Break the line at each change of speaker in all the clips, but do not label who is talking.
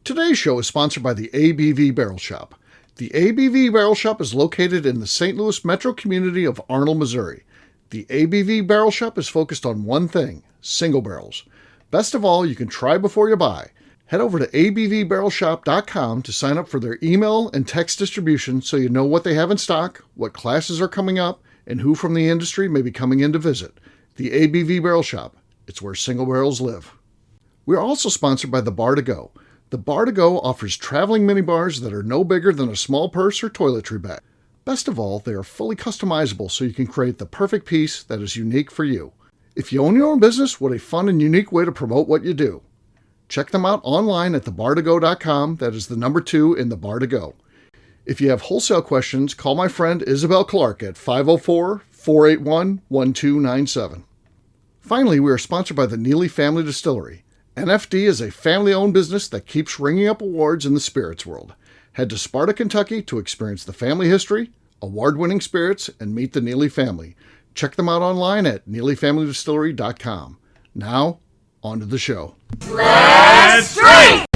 Today's show is sponsored by the ABV Barrel Shop. The ABV Barrel Shop is located in the St. Louis metro community of Arnold, Missouri. The ABV Barrel Shop is focused on one thing, single barrels. Best of all, you can try before you buy. Head over to abvbarrelshop.com to sign up for their email and text distribution so you know what they have in stock, what classes are coming up, and who from the industry may be coming in to visit. The ABV Barrel Shop. It's where single barrels live. We are also sponsored by the Bar to Go. The Bar to Go offers traveling minibars that are no bigger than a small purse or toiletry bag. Best of all, they are fully customizable so you can create the perfect piece that is unique for you. If you own your own business, what a fun and unique way to promote what you do. Check them out online at thebar2go.com. That is the number 2 in the Bar to Go. If you have wholesale questions, call my friend Isabel Clark at 504-481-1297. Finally, we are sponsored by the Neely Family Distillery. NFD is a family-owned business that keeps ringing up awards in the spirits world. Head to Sparta, Kentucky to experience the family history, award-winning spirits, and meet the Neely family. Check them out online at neelyfamilydistillery.com. Now, on to the show.
Let's drink!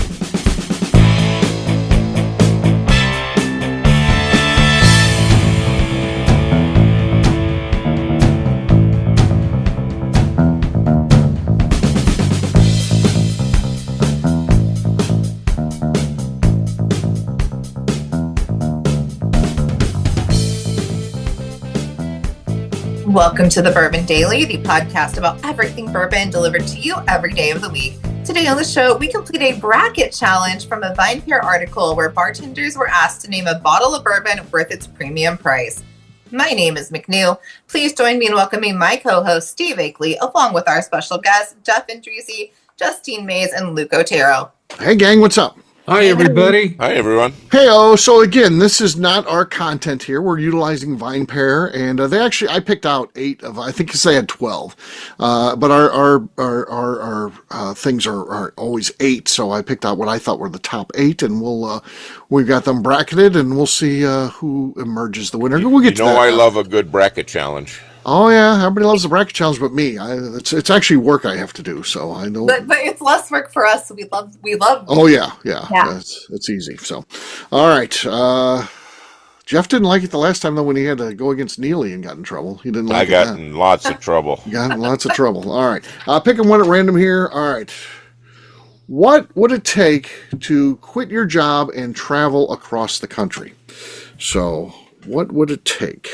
Welcome to the Bourbon Daily, the podcast about everything bourbon delivered to you every day of the week. Today on the show, we complete a bracket challenge from a Vinepair article where bartenders were asked to name a bottle of bourbon worth its premium price. My name is McNeil. Please join me in welcoming my co-host, Steve Akeley, along with our special guests, Jeff Andresi, Justine Mays, and Luke Otero.
Hey gang, what's up?
Hi, everybody.
Hi, everyone.
Hey-oh, so again, this is not our content here. We're utilizing Vinepair, and I picked out 8 of, I think they had 12. But our things are always 8, so I picked out what I thought were the top 8, and we've got them bracketed, and we'll see who emerges the winner. We'll get to that.
I love a good bracket challenge.
Oh yeah, everybody loves the bracket challenge, but me. It's actually work I have to do, so I know.
But it's less work for us. So we love.
Oh yeah. It's easy. So, all right. Jeff didn't like it the last time though when he had to go against Neely and got in trouble. He didn't like it.
I got in lots of trouble.
Got in lots of trouble. All right. Picking one at random here. All right. What would it take to quit your job and travel across the country? So, what would it take?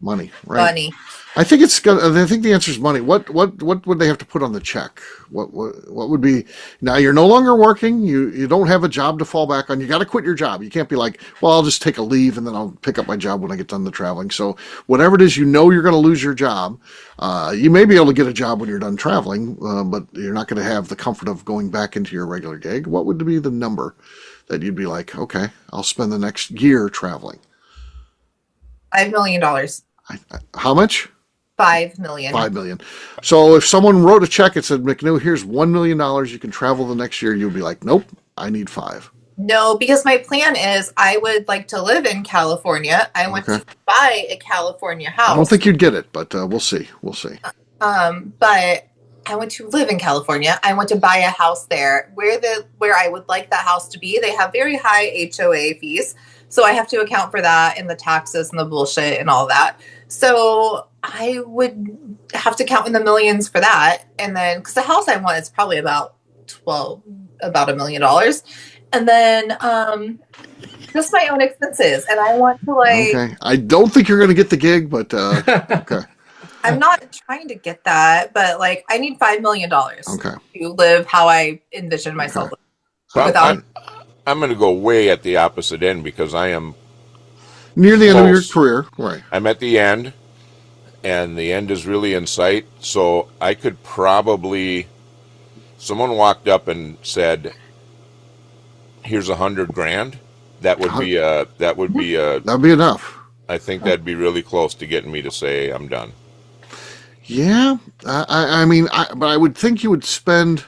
Money,
right?
Money.
I think the answer is money. What would they have to put on the check? What would be? Now you're no longer working. You don't have a job to fall back on. You got to quit your job. You can't be like, well, I'll just take a leave and then I'll pick up my job when I get done the traveling. So whatever it is, you're going to lose your job. You may be able to get a job when you're done traveling, but you're not going to have the comfort of going back into your regular gig. What would be the number that you'd be like, okay, I'll spend the next year traveling?
$5 million.
How much?
$5 million.
$5 million. So if someone wrote a check and said, McNeil, here's $1 million, you can travel the next year, you'd be like, nope, I need 5.
No, because my plan is I would like to live in California. I want to buy a California house.
I don't think you'd get it, but we'll see.
But I want to live in California. I want to buy a house there. Where I would like that house to be, they have very high HOA fees. So I have to account for that and the taxes and the bullshit and all that. So I would have to count in the millions for that. And then, because the house I want is probably about $1 million. And then just my own expenses. And I want to
Okay. I don't think you're going to get the gig, but okay.
I'm not trying to get that, but I need $5 million to live how I envision myself.
Well, I'm going to go way at the opposite end because I am
near the end of your career. Right.
I'm at the end, and the end is really in sight. So I could probably, someone walked up and said, "Here's $100,000." That would be
that'd be enough.
I think that'd be really close to getting me to say I'm done.
Yeah, but I would think you would spend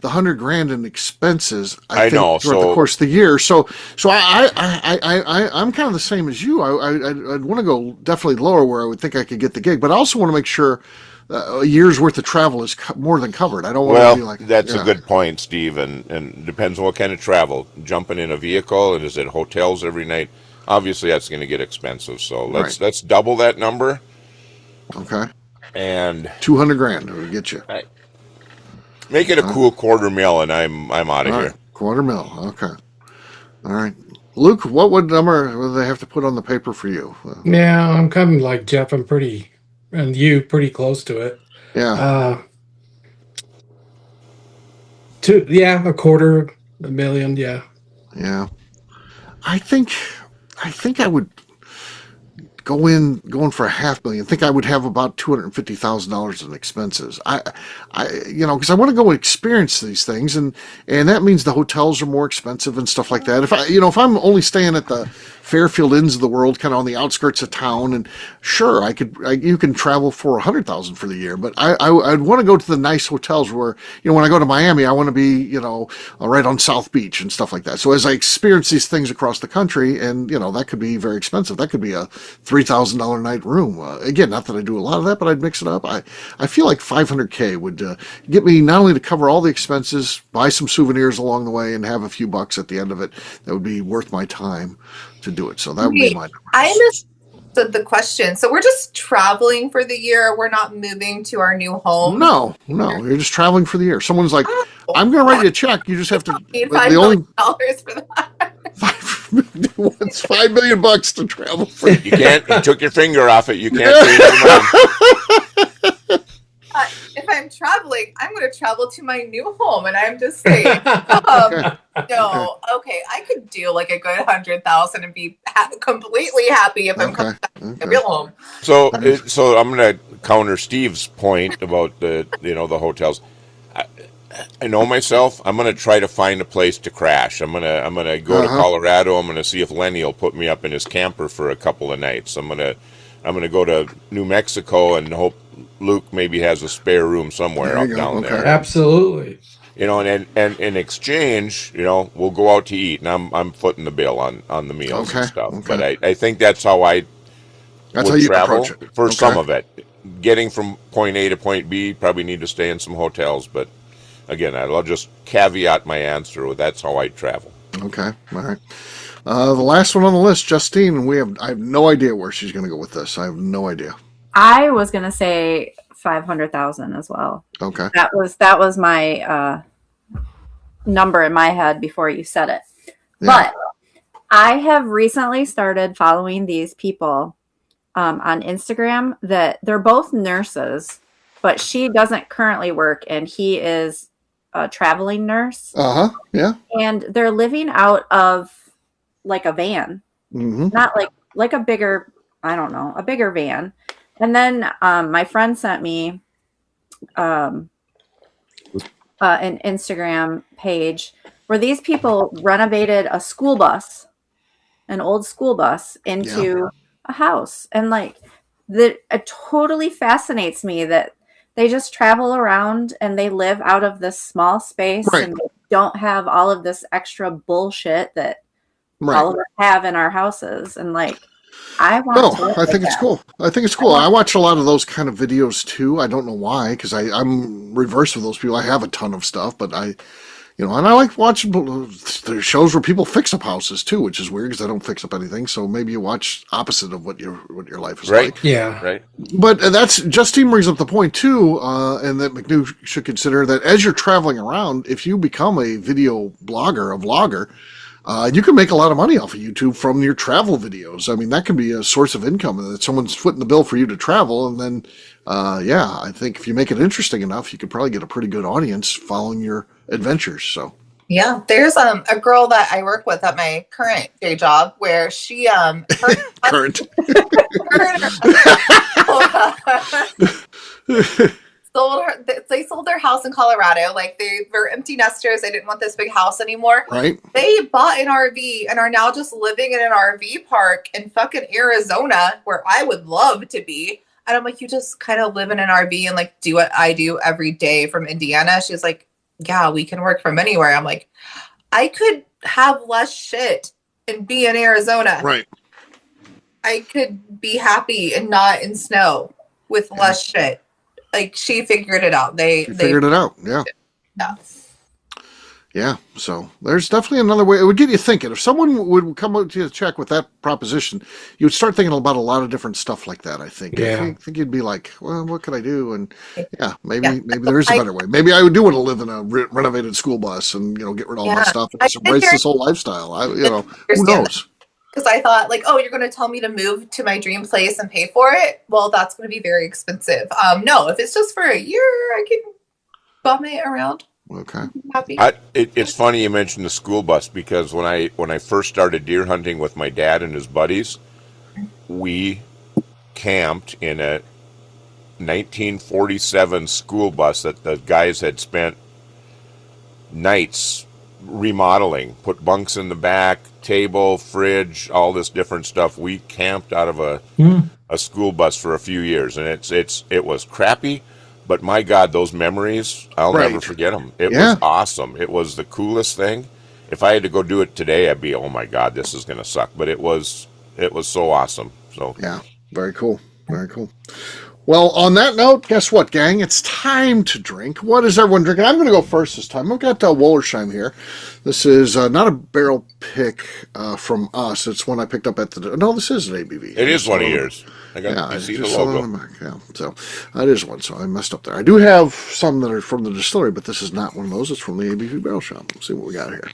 the $100,000 in expenses. I think,
know
throughout the course of the year. So I'm kind of the same as you. I'd want to go definitely lower where I would think I could get the gig, but I also want to make sure a year's worth of travel is more than covered. I don't want
Well,
to be like,
that's a good point, Steve, and depends on what kind of travel. Jumping in a vehicle and is it hotels every night? Obviously, that's going to get expensive. So
Right.
let's double that number
Okay.
and
200 grand will get you.
make it a cool quarter mil, and I'm out of
All
here.
right. Quarter mil. Okay. All right. Luke, what would number would they have to put on the paper for you?
Yeah, I'm kind of like Jeff. I'm pretty close to it.
Yeah.
A quarter, a million. Yeah.
Yeah. I think I would going for $500,000. I think I would have about $250,000 in expenses. Because I want to go experience these things, and that means the hotels are more expensive and stuff like that. If I'm only staying at the Fairfield Inns of the world, kind of on the outskirts of town, and sure, you can travel for $100,000 for the year, but I'd want to go to the nice hotels where, when I go to Miami, I want to be, right on South Beach and stuff like that. So as I experience these things across the country, and that could be very expensive. That could be a $3,000 a night room. Again, not that I do a lot of that, but I'd mix it up. I feel like $500K would get me not only to cover all the expenses, buy some souvenirs along the way, and have a few bucks at the end of it. That would be worth my time to do it. So that would be my.
I understood the question. So we're just traveling for the year. We're not moving to our new home.
No, you're just traveling for the year. Someone's like, I'm going to write you a check. You just have to.
Need $5 million for that.
It's $5 million to travel for.
You can't. You took your finger off it. You can't change your mind.
If I'm traveling, I'm going to travel to my new home, and I'm just saying. No, okay, I could do like a good 100,000 and be completely happy if I'm coming back to my real home.
So I'm going to counter Steve's point about the hotels. I know myself. I'm going to try to find a place to crash. I'm gonna go to Colorado. I'm going to see if Lenny will put me up in his camper for a couple of nights. I'm going to go to New Mexico and hope Luke maybe has a spare room somewhere up down there.
Absolutely.
And in exchange, we'll go out to eat, and I'm footing the bill on the meals and stuff.
Okay.
But I think that's how I would travel for some of it. Getting from point A to point B, probably need to stay in some hotels. But again, I'll just caveat my answer with that's how I travel.
Okay, all right. The last one on the list, Justine. I have no idea where she's going to go with this. I have no idea.
I was going to say 500,000 as well.
Okay.
That was my number in my head before you said it. Yeah. But I have recently started following these people on Instagram that they're both nurses, but she doesn't currently work and he is a traveling nurse.
Yeah.
And they're living out of like a van, not like a bigger, I don't know, a bigger van. And then my friend sent me an Instagram page where these people renovated a school bus, an old school bus, into a house. And it totally fascinates me that they just travel around and they live out of this small space and they don't have all of this extra bullshit that all of us have in our houses. And I
think it's cool. I think it's cool. I watch a lot of those kind of videos too. I don't know why, because I'm reverse with those people. I have a ton of stuff, but and I like watching the shows where people fix up houses too, which is weird because I don't fix up anything. So maybe you watch opposite of what your life is like.
Yeah.
Right.
But Justine brings up the point too, and that McNew should consider that as you're traveling around, if you become a video blogger, a vlogger, you can make a lot of money off of YouTube from your travel videos. I mean, that can be a source of income, that someone's footing the bill for you to travel. And then, I think if you make it interesting enough, you could probably get a pretty good audience following your adventures. So,
yeah, there's a girl that I work with at my current day job where she
current.
They sold their house in Colorado. They were empty nesters. They didn't want this big house anymore.
Right.
They bought an RV and are now just living in an RV park in fucking Arizona, where I would love to be. And I'm like, you just kind of live in an RV and do what I do every day from Indiana. She's like, yeah, we can work from anywhere. I'm like, I could have less shit and be in Arizona.
Right.
I could be happy and not in snow with less shit. like she figured it out. They
figured it out. Yeah.
Yeah.
Yeah, so there's definitely another way. It would get you thinking. If someone would come out to check with that proposition, you would start thinking about a lot of different stuff like that, I think.
Yeah.
I think you'd be like, well, what could I do? And yeah, maybe
Yeah.
maybe there is a better way. Maybe I would do want to live in a renovated school bus and, get rid of all my
Yeah.
stuff and just embrace this whole lifestyle. Who
understand
knows?
Because I thought, like, oh, you're going to tell me to move to my dream place and pay for it? Well, that's going to be very expensive. No, if it's just for a year, I can bum it around.
Okay.
Happy.
It's funny you mentioned the school bus because when I first started deer hunting with my dad and his buddies, we camped in a 1947 school bus that the guys had spent nights remodeling, put bunks in the back, table, fridge, all this different stuff. We camped out of a school bus for a few years, and it was crappy. But my God, those memories, I'll never forget them. It was awesome. It was the coolest thing. If I had to go do it today, I'd be, oh my God, this is going to suck. But it was so awesome. So
yeah, very cool. Very cool. Well, on that note, guess what, gang? It's time to drink. What is everyone drinking? I'm going to go first this time. I've got Wollersheim here. This is not a barrel pick from us. It's one I picked up at the... No, this is an ABV.
It is one of yours. I see the logo.
Yeah, so that is one. So I messed up there. I do have some that are from the distillery, but this is not one of those. It's from the ABV Barrel Shop. Let's see what we got here.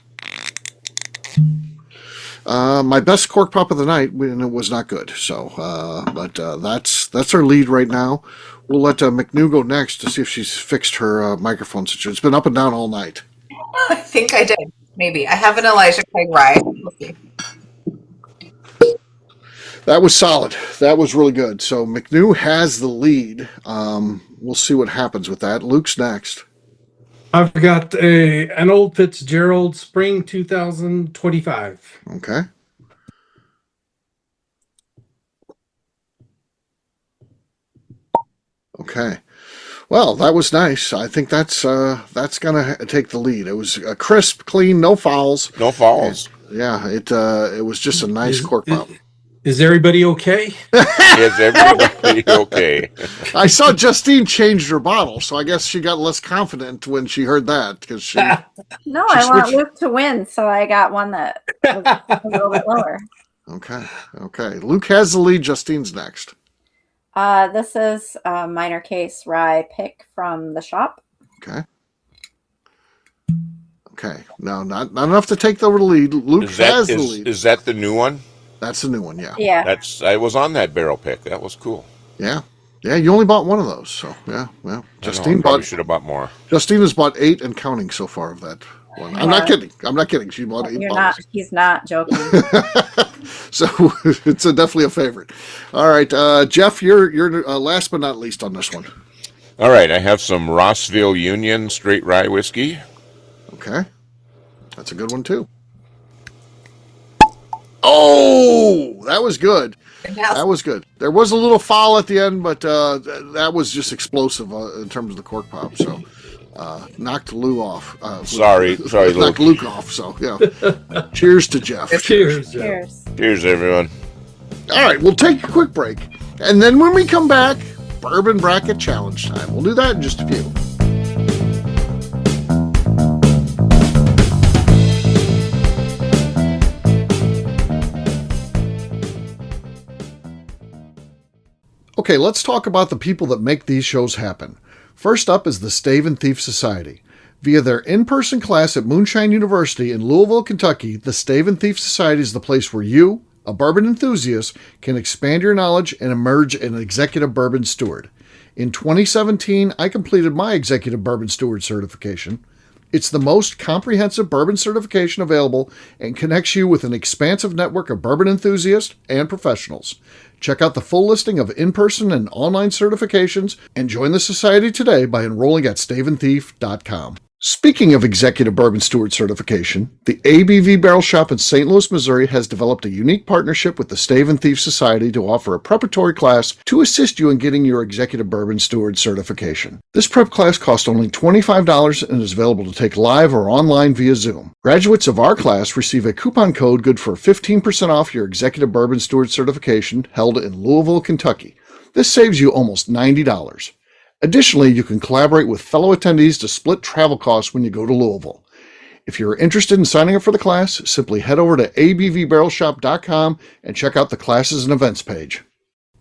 My best cork pop of the night, and it was not good. So, but that's our lead right now. We'll let McNew go next to see if she's fixed her microphone situation. It's been up and down all night.
I think I did. Maybe. I have an Elijah Craig rye. We'll see.
That was solid. That was really good. So McNew has the lead. We'll see what happens with that. Luke's next.
I've got an old Fitzgerald Spring 2025.
Okay. Okay. Well, that was nice. I think that's gonna take the lead. It was crisp, clean, no fouls.
No fouls.
Yeah, it was just a nice cork pop.
Is everybody okay?
Is everybody okay?
I saw Justine changed her bottle, so I guess she got less confident when she heard that because she.
No, I want Luke to win, so I got one that was a little bit lower.
Okay. Luke has the lead. Justine's next.
This is a minor case rye pick from the shop.
Okay. No, not enough to take the lead. Luke has the lead.
Is that the new one?
That's the new one, yeah.
Yeah.
I was on that barrel pick. That was cool.
Yeah. Yeah, you only bought one of those, so yeah. Well, Justine
should have bought more.
Justine has bought 8 and counting so far of that one. I'm not kidding. She bought 8 bottles.
He's not joking.
So it's definitely a favorite. All right, Jeff, you're last but not least on this one.
All right, I have some Rossville Union straight rye whiskey.
Okay. That's a good one too. Oh, that was good. That was good. There was a little foul at the end, but that was just explosive in terms of the cork pop. So knocked Lou off.
Sorry,
knocked Luke off. So yeah. Cheers to Jeff.
Cheers.
Cheers, everyone.
All right, we'll take a quick break, and then when we come back, Bourbon Bracket Challenge time. We'll do that in just a few. Okay, let's talk about the people that make these shows happen. First up is the Stave and Thief Society. Via their in-person class at Moonshine University in Louisville, Kentucky, the Stave and Thief Society is the place where you, a bourbon enthusiast, can expand your knowledge and emerge an executive bourbon steward. In 2017, I completed my executive bourbon steward certification. It's the most comprehensive bourbon certification available and connects you with an expansive network of bourbon enthusiasts and professionals. Check out the full listing of in-person and online certifications and join the society today by enrolling at staveandthief.com. Speaking of Executive Bourbon Steward certification, the ABV Barrel Shop in St. Louis, Missouri has developed a unique partnership with the Stave and Thief Society to offer a preparatory class to assist you in getting your Executive Bourbon Steward certification. This prep class costs only $25 and is available to take live or online via Zoom. Graduates of our class receive a coupon code good for 15% off your Executive Bourbon Steward certification held in Louisville, Kentucky. This saves you almost $90. Additionally, you can collaborate with fellow attendees to split travel costs when you go to Louisville. If you're interested in signing up for the class, simply head over to abvbarrelshop.com and check out the classes and events page.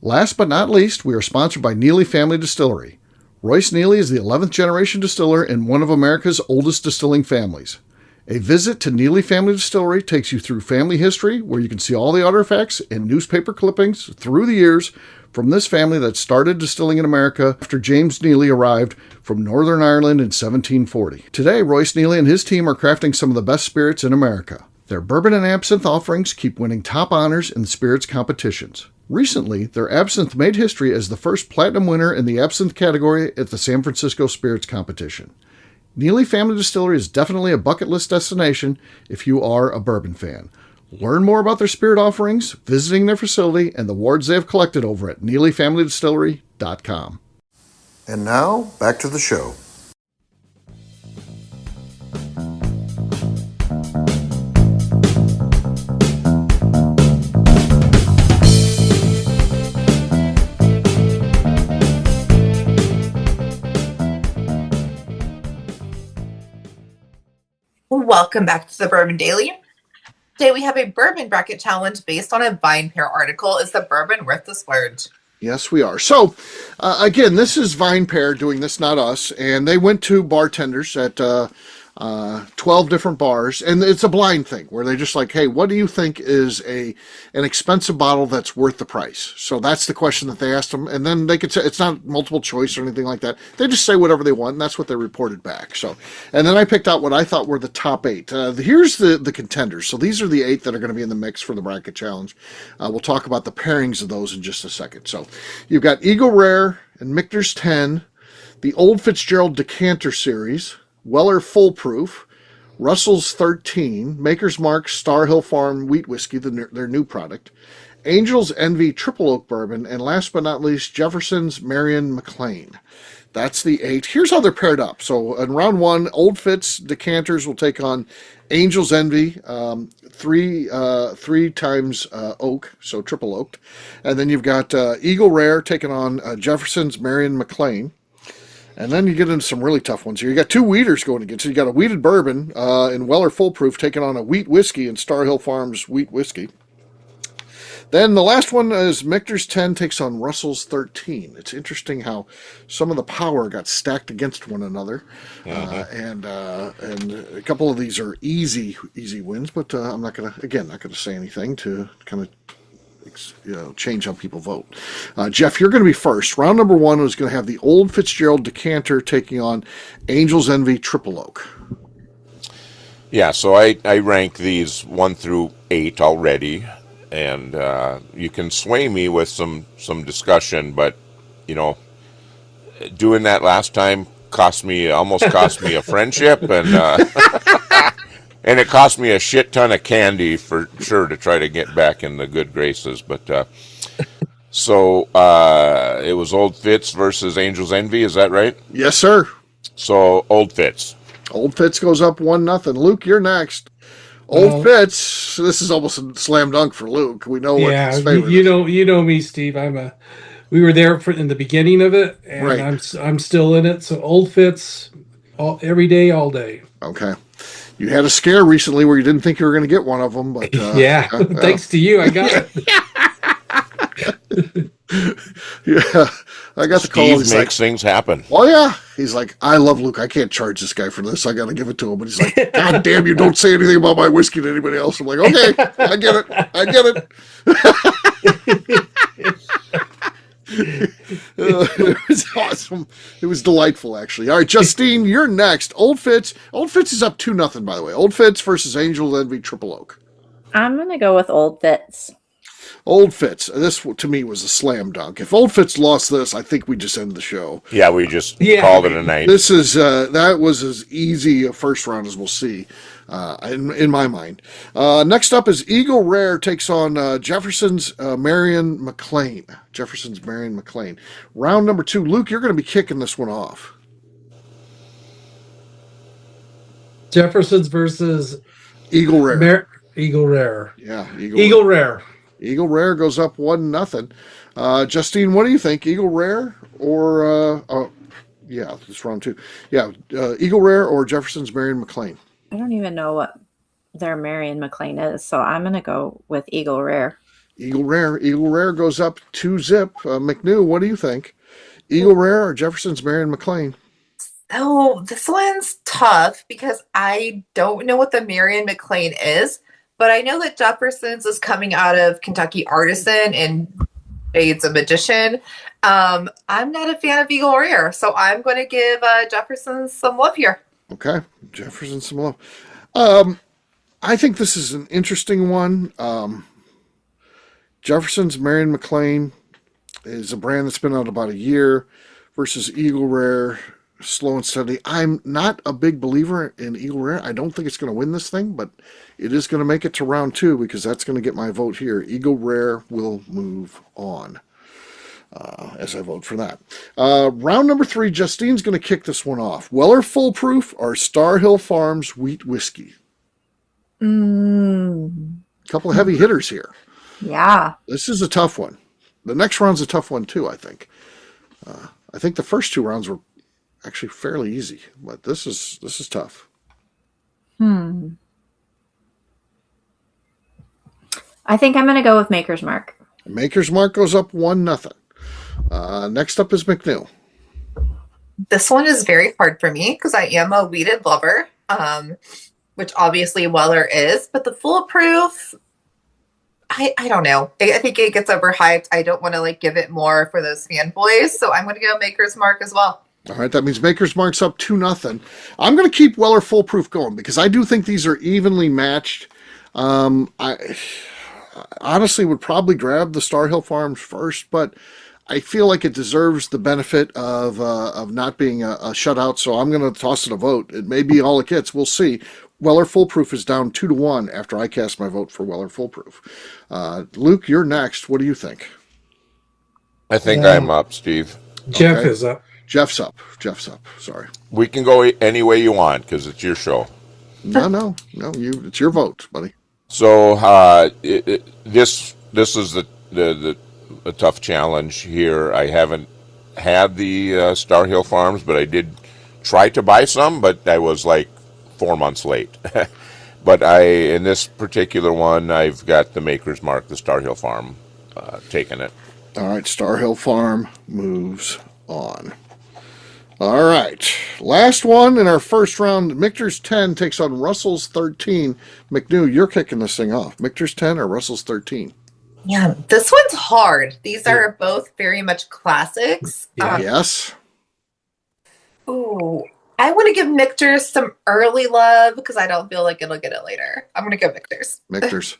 Last but not least, we are sponsored by Neely Family Distillery. Royce Neely is the 11th generation distiller in one of America's oldest distilling families. A visit to Neely Family Distillery takes you through family history, where you can see all the artifacts and newspaper clippings through the years from this family that started distilling in America after James Neely arrived from Northern Ireland in 1740. Today, Royce Neely and his team are crafting some of the best spirits in America. Their bourbon and absinthe offerings keep winning top honors in the spirits competitions. Recently, their absinthe made history as the first platinum winner in the absinthe category at the San Francisco Spirits Competition. Neely Family Distillery is definitely a bucket list destination if you are a bourbon fan. Learn more about their spirit offerings, visiting their facility, and the awards they have collected over at NeelyFamilyDistillery.com. And now, back to the show.
Welcome back to the Bourbon Daily. Today we have a bourbon bracket challenge based on a Vinepair article. Is the bourbon worth the splurge?
Yes, we are. So, again, this is Vinepair doing this, not us. And they went to bartenders at 12 different bars. And it's a blind thing where they just like, hey, what do you think is an expensive bottle that's worth the price? So that's the question that they asked them. And then they could say, it's not multiple choice or anything like that. They just say whatever they want. And that's what they reported back. So, and then I picked out what I thought were the top 8. Here's the contenders. So these are the 8 that are going to be in the mix for the bracket challenge. We'll talk about the pairings of those in just a second. So you've got Eagle Rare and Michter's 10, the Old Fitzgerald Decanter Series, Weller Full Proof, Russell's 13, Maker's Mark Star Hill Farm Wheat Whiskey, their new product, Angel's Envy Triple Oak Bourbon, and last but not least, Jefferson's Marion McLean. That's the 8. Here's how they're paired up. So in round 1, Old Fitz decanters will take on Angel's Envy, 3 times oak, so triple oaked. And then you've got Eagle Rare taking on Jefferson's Marion McLean. And then you get into some really tough ones here. You got 2 wheaters going against you. You got a wheated bourbon in Weller Full Proof taking on a wheat whiskey in Star Hill Farms Wheat Whiskey. Then the last one is Michter's 10 takes on Russell's 13. It's interesting how some of the power got stacked against one another. And a couple of these are easy wins, but I'm not going to say anything to kind of change how people vote. Jeff, you're going to be first. Round number 1 is going to have the Old Fitzgerald Decanter taking on Angel's Envy Triple Oak.
Yeah, so I rank these 1 through 8 already, and you can sway me with some discussion, but doing that last time almost cost me a friendship, and and it cost me a shit ton of candy for sure to try to get back in the good graces. But so it was Old Fitz versus Angel's Envy. Is that right?
Yes, sir.
So Old Fitz.
Old Fitz goes up 1-0. Luke, you're next. Old Fitz. This is almost a slam dunk for Luke. We know what his favorite is.
You know me, Steve. We were there in the beginning of it, and right. I'm still in it. So Old Fitz, every day, all day.
Okay. You had a scare recently where you didn't think you were going to get one of them, but
yeah, thanks to you, I got it.
Yeah, I got the call.
Steve makes things happen.
Oh yeah, he's like, I love Luke. I can't charge this guy for this. I got to give it to him. But he's like, God damn you! Don't say anything about my whiskey to anybody else. I'm like, okay, I get it. It was awesome. It was delightful, actually. All right, Justine, you're next. Old Fitz is up 2-0, by the way. Old Fitz versus Angel Envy Triple Oak.
I'm gonna go with Old Fitz.
Old Fitz. This to me was a slam dunk. If Old Fitz lost this, I think we just end the show.
Yeah, we just called it a night.
This is that was as easy a first round as we'll see. In my mind. Next up is Eagle Rare takes on Jefferson's Marion McLean. Jefferson's Marion McLean. Round number 2. Luke, you're going to be kicking this one off.
Jefferson's versus
Eagle Rare.
Eagle Rare.
Yeah,
Eagle Rare.
Eagle Rare goes up 1-0. Justine, what do you think? Eagle Rare or Yeah, this round 2. Yeah, Eagle Rare or Jefferson's Marion McLean.
I don't even know what their Marion McLean is, so I'm going to go with Eagle Rare.
Eagle Rare. Eagle Rare goes up 2-zip. McNew, what do you think? Eagle Rare or Jefferson's Marion McLean?
Oh, this one's tough because I don't know what the Marion McLean is, but I know that Jefferson's is coming out of Kentucky Artisan and Jade's a Magician. I'm not a fan of Eagle Rare, so I'm going to give Jefferson's some love here.
Okay, Jefferson's some love. I think this is an interesting one. Jefferson's Marion McLean is a brand that's been out about a year versus Eagle Rare, slow and steady. I'm not a big believer in Eagle Rare. I don't think it's going to win this thing, but it is going to make it to round 2 because that's going to get my vote here. Eagle Rare will move on as I vote for that. Round number 3, Justine's going to kick this one off. Weller Full Proof or Star Hill Farms Wheat Whiskey? A couple of heavy hitters here.
Yeah.
This is a tough one. The next round's a tough one too, I think. I think the first 2 rounds were actually fairly easy, but this is tough.
I think I'm going to go with Maker's Mark.
Maker's Mark goes up 1-0. Next up is McNeil.
This one is very hard for me because I am a weeded lover, which obviously Weller is, but the Foolproof, I don't know. I think it gets overhyped. I don't want to give it more for those fanboys, so I'm going to go Maker's Mark as well.
All right, that means Maker's Mark's up 2-0. I'm going to keep Weller Foolproof going because I do think these are evenly matched. I honestly would probably grab the Star Hill Farms first, but I feel like it deserves the benefit of not being a shutout, so I'm going to toss it a vote. It may be all it gets. We'll see. Weller Foolproof is down 2-1 after I cast my vote for Weller Foolproof. Luke, you're next. What do you think?
I think I'm up, Steve.
Jeff
Okay.
is up.
Jeff's up. Sorry.
We can go any way you want because it's your show.
No. It's your vote, buddy.
So this is a tough challenge here. I haven't had the Star Hill Farms, but I did try to buy some, but I was 4 months late. But in this particular one, I've got the Maker's Mark, the Star Hill Farm, taking it.
All right, Star Hill Farm moves on. All right, last one in our first round. Michter's 10 takes on Russell's 13. McNew, you're kicking this thing off. Michter's 10 or Russell's 13?
Yeah, this one's hard. These are both very much classics.
Yes.
Ooh, I want to give Michter's some early love because I don't feel like it'll get it later. I'm going to go Michter's.
Michter's.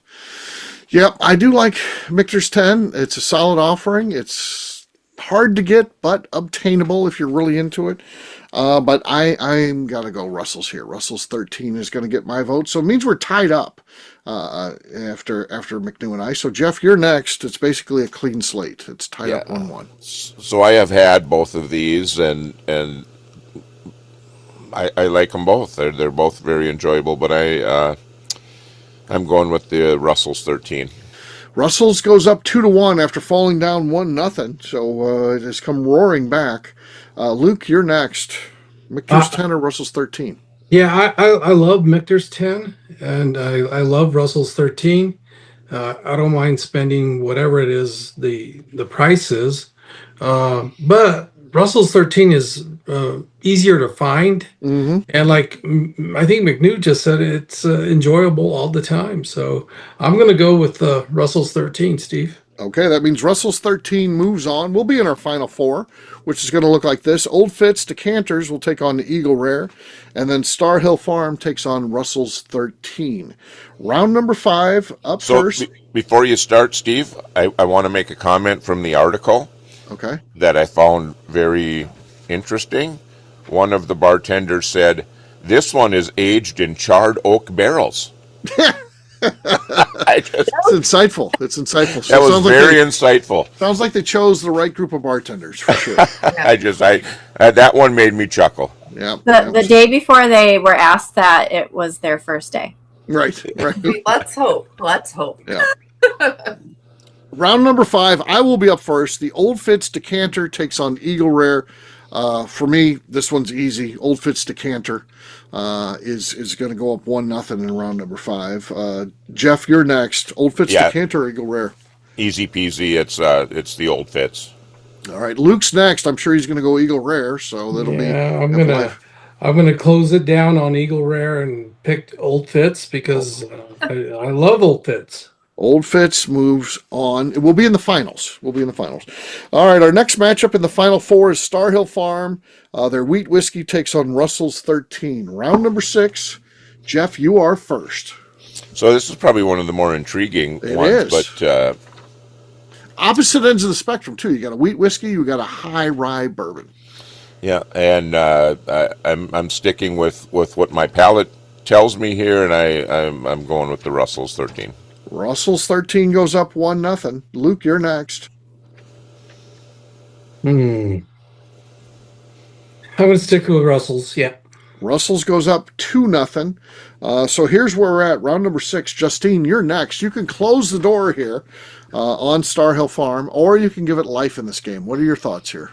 Yep, I do like Michter's 10. It's a solid offering. It's hard to get, but obtainable if you're really into it. But I'm got to go Russell's here. Russell's 13 is going to get my vote. So it means we're tied up after McNew and I. So, Jeff, you're next. It's basically a clean slate. It's tied up 1-1.
So I have had both of these, and I like them both. They're both very enjoyable, but I'm going with the Russell's 13.
Russell's goes up 2-1 after falling down 1-0. So it has come roaring back. Luke, you're next. Michter's 10 or Russell's 13?
Yeah, I love Michter's 10, and I love Russell's 13. I don't mind spending whatever it is the price is, but Russell's 13 is easier to find, and I think McNew just said, it's enjoyable all the time. So I'm going to go with Russell's 13, Steve.
Okay, that means Russell's 13 moves on. We'll be in our final 4, which is going to look like this. Old Fitz Decanters will take on the Eagle Rare, and then Star Hill Farm takes on Russell's 13. Round number 5 up first.
Before you start, Steve, I want to make a comment from the article.
Okay.
That I found very interesting. One of the bartenders said, "This one is aged in charred oak barrels."
It's insightful.
That was very insightful.
Sounds like they chose the right group of bartenders for sure.
That one made me chuckle.
Yeah.
The day before they were asked that, it was their first day.
Right.
Let's hope.
Yeah. Round number 5, I will be up first. The Old Fitz Decanter takes on Eagle Rare. For me, this one's easy. Old Fitz Decanter is going to go up 1-0 in round number 5. Jeff, you're next. Old Fitz Decanter or Eagle Rare?
Easy peasy. It's the Old Fitz.
All right, Luke's next. I'm sure he's going to go Eagle Rare, so that'll be.
I'm gonna close it down on Eagle Rare and pick Old Fitz because I love Old Fitz.
Old Fitz moves on. It will be in the finals. All right, our next matchup in the final 4 is Star Hill Farm. Their wheat whiskey takes on Russell's 13. Round number 6. Jeff, you are first.
So this is probably one of the more intriguing ones. But
opposite ends of the spectrum, too. You got a wheat whiskey, you got a high rye bourbon.
Yeah, and I'm sticking with what my palate tells me here, and I'm going with the Russell's 13.
Russell's 13 goes up 1-0. Luke, you're next.
I'm going to stick with Russell's. Yeah.
Russell's goes up 2-0. So here's where we're at. Round number 6. Justine, you're next. You can close the door here on Star Hill Farm, or you can give it life in this game. What are your thoughts here?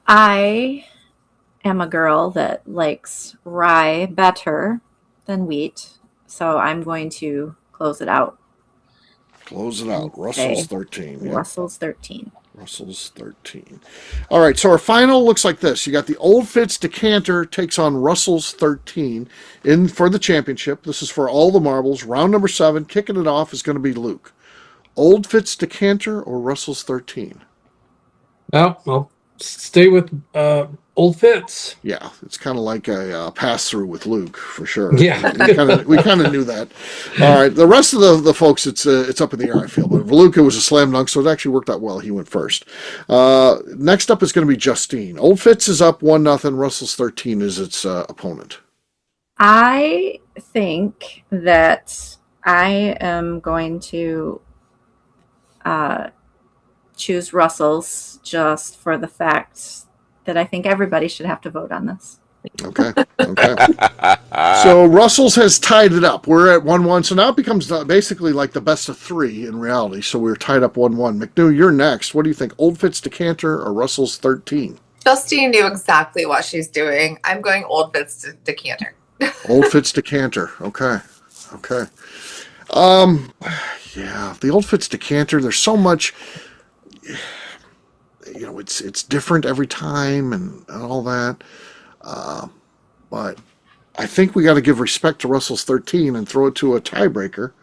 I am a girl that likes rye better than wheat, so I'm going to close it out.
Close it out. Russell's 13.
Yeah. Russell's 13.
Russell's 13. All right, so our final looks like this. You got the Old Fitz Decanter takes on Russell's 13 in for the championship. This is for all the marbles. Round number 7, kicking it off is going to be Luke. Old Fitz Decanter or Russell's 13?
Well, I'll stay with Old Fitz.
Yeah, it's kind of like a pass-through with Luke, for sure.
Yeah.
we kind of knew that. All right, the rest of the folks, it's up in the air, I feel. But for Luke, it was a slam dunk, so it actually worked out well. He went first. Next up is going to be Justine. Old Fitz is up 1-0. Russell's 13 is its opponent.
I think that I am going to choose Russell's just for the fact that I think everybody should have to vote on this.
Okay. So Russell's has tied it up. We're at 1-1. So now it becomes basically like the best of 3 in reality. So we're tied up 1-1. McNew, you're next. What do you think? Old Fitz Decanter or Russell's 13?
Justine knew exactly what she's doing. I'm going Old Fitz Decanter.
Old Fitz Decanter. Okay. Yeah, the Old Fitz Decanter, there's so much, it's different every time and all that. But I think we got to give respect to Russell's 13 and throw it to a tiebreaker.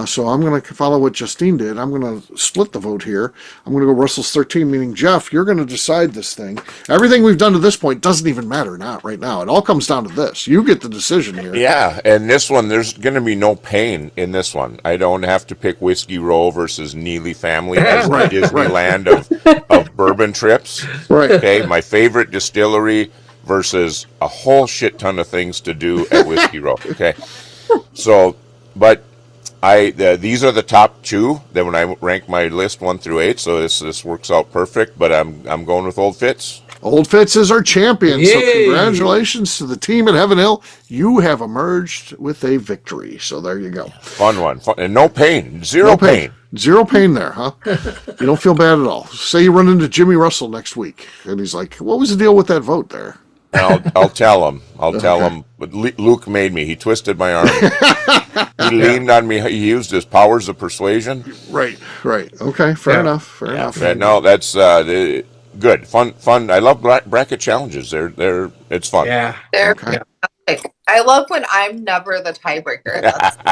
So I'm going to follow what Justine did. I'm going to split the vote here. I'm going to go Russell's 13, meaning, Jeff, you're going to decide this thing. Everything we've done to this point doesn't even matter right now. It all comes down to this. You get the decision here.
Yeah, and this one, there's going to be no pain in this one. I don't have to pick Whiskey Row versus Neely Family as the Disneyland of bourbon trips.
Right.
Okay, my favorite distillery versus a whole shit ton of things to do at Whiskey Row. Okay, so, but these are the top 2 that when I rank my list 1 through 8, so this works out perfect. But I'm going with Old Fitz.
Old Fitz is our champion.
Yay.
So congratulations to the team at Heaven Hill. You have emerged with a victory. So there you go.
Fun one, and no pain, zero pain.
Zero pain there, huh? You don't feel bad at all. Say you run into Jimmy Russell next week, and he's like, "What was the deal with that vote there?"
I'll tell him. Tell him. But Luke made me. He twisted my arm. He leaned on me. He used his powers of persuasion.
Right. Okay, fair enough.
No, that's good. Fun. I love bracket challenges. They're it's fun.
Yeah.
They're fantastic. I love when I'm never the tiebreaker.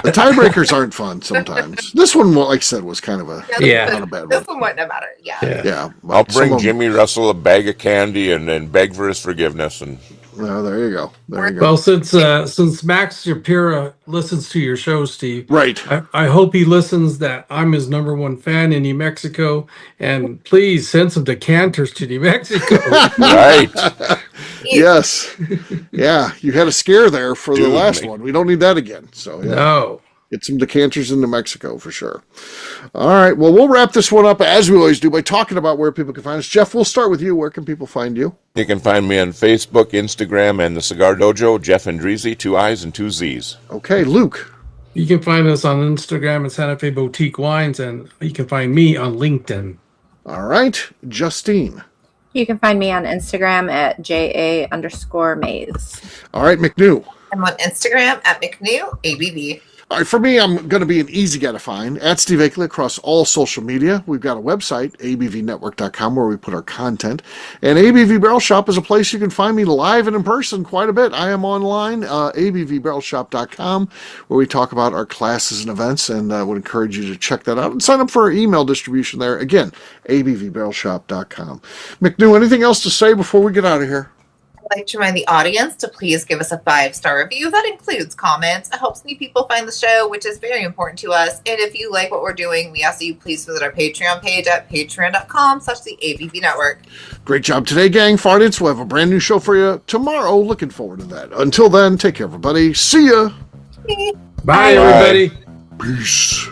The tiebreakers aren't fun sometimes. This one, like I said, was kind of not a bad
This
one.
one wouldn't have mattered.
Yeah.
I'll bring Jimmy Russell a bag of candy and then beg for his forgiveness. And
there you go.
Well, since Max Shapira listens to your show, Steve,
right?
I hope he listens. That I'm his #1 fan in New Mexico, and please send some decanters to New Mexico.
Right.
Yes. Yeah, you had a scare there for the last one. We don't need that again. So
No.
Get some decanters in New Mexico for sure. All right. Well, we'll wrap this one up as we always do by talking about where people can find us. Jeff, we'll start with you. Where can people find you?
You can find me on Facebook, Instagram, and the Cigar Dojo, Jeff Andreezy, 2 I's and 2 Z's.
Okay, Luke.
You can find us on Instagram at Santa Fe Boutique Wines, and you can find me on LinkedIn.
All right, Justine.
You can find me on Instagram at JA_Maze.
All right, McNew.
I'm on Instagram at McNew ABV.
All right, for me, I'm going to be an easy guy to find at Steve Akeley across all social media. We've got a website, abvnetwork.com, where we put our content. And ABV Barrel Shop is a place you can find me live and in person quite a bit. I am online, abvbarrelshop.com, where we talk about our classes and events, and I would encourage you to check that out and sign up for our email distribution there. Again, abvbarrelshop.com. McNew, anything else to say before we get out of here?
I'd like to remind the audience to please give us a 5-star review. That includes comments. It helps new people find the show, which is very important to us. And if you like what we're doing, we ask that you please visit our Patreon page at patreon.com/the ABV Network.
Great job today, gang. For audience, we'll have a brand new show for you tomorrow. Looking forward to that. Until then, take care, everybody. See ya.
Bye, everybody.
Peace.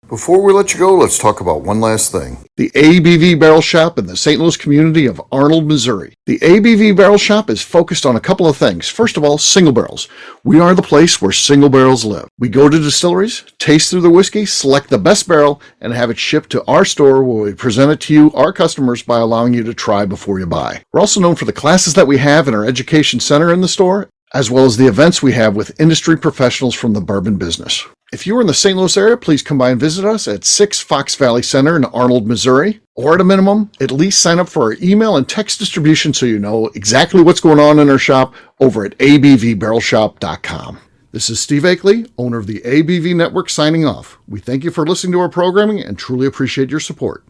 Before we let you go, let's talk about one last thing. The ABV Barrel Shop in the St. Louis community of Arnold, Missouri. The ABV Barrel Shop is focused on a couple of things. First of all, single barrels. We are the place where single barrels live. We go to distilleries, taste through the whiskey, select the best barrel, and have it shipped to our store where we present it to you, our customers, by allowing you to try before you buy. We're also known for the classes that we have in our education center in the store, as well as the events we have with industry professionals from the bourbon business. If you are in the St. Louis area, please come by and visit us at 6 Fox Valley Center in Arnold, Missouri. Or at a minimum, at least sign up for our email and text distribution so you know exactly what's going on in our shop over at abvbarrelshop.com. This is Steve Akeley, owner of the ABV Network, signing off. We thank you for listening to our programming and truly appreciate your support.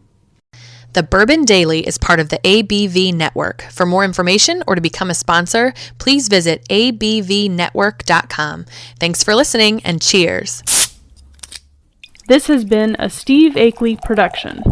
The Bourbon Daily is part of the ABV Network. For more information or to become a sponsor, please visit abvnetwork.com. Thanks for listening and cheers.
This has been a Steve Akeley production.